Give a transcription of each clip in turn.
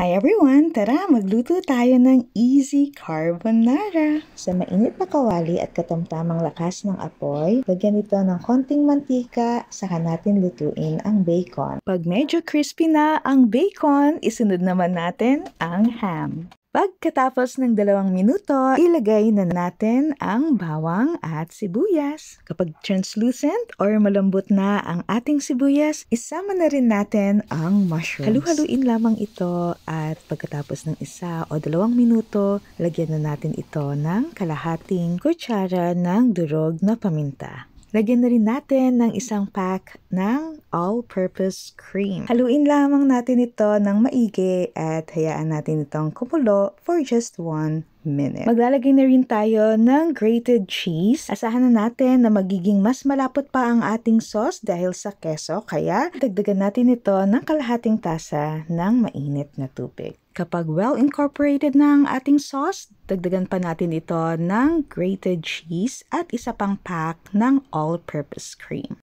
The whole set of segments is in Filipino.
Hi everyone! Tara, magluto tayo ng easy carbonara. Sa mainit na kawali at katamtamang lakas ng apoy, lagyan ito ng konting mantika, saka natin lutuin ang bacon. Pag medyo crispy na ang bacon, isunod naman natin ang ham. Pagkatapos ng 2 minuto, ilagay na natin ang bawang at sibuyas. Kapag translucent or malambot na ang ating sibuyas, isama na rin natin ang mushrooms. Halu-haluin lamang ito at pagkatapos ng 1 o 2 minuto, lagyan na natin ito ng kalahating kutsara ng durog na paminta. Lagyan na rin natin ng 1 pack ng all-purpose cream. Haluin lamang natin ito ng maigi at hayaan natin itong kumulo for just 1 minute. Maglalagay na rin tayo ng grated cheese. Asahan na natin na magiging mas malapot pa ang ating sauce dahil sa keso, kaya dagdagan natin ito ng kalahating tasa ng mainit na tubig. Kapag well incorporated na ang ating sauce, dagdagan pa natin ito ng grated cheese at 1 pang pack ng all-purpose cream.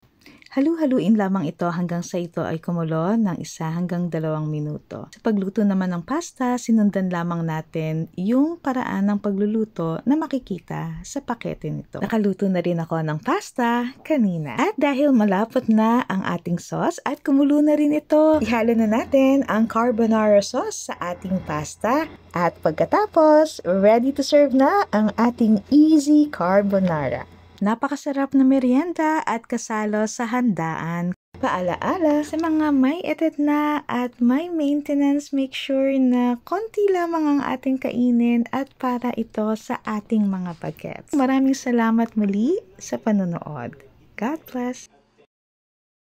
Halu-haluin lamang ito hanggang sa ito ay kumulo ng 1 hanggang 2 minuto. Sa pagluto naman ng pasta, sinundan lamang natin yung paraan ng pagluluto na makikita sa pakete nito. Nakaluto na rin ako ng pasta kanina. At dahil malapot na ang ating sauce at kumulo na rin ito, ihalo na natin ang carbonara sauce sa ating pasta. At pagkatapos, ready to serve na ang ating easy carbonara. Napakasarap na merienda at kasalo sa handaan. Paalaala, sa mga may edad na at may maintenance, make sure na konti lamang ang ating kainin at para ito sa ating mga bagets. Maraming salamat muli sa panonood. God bless!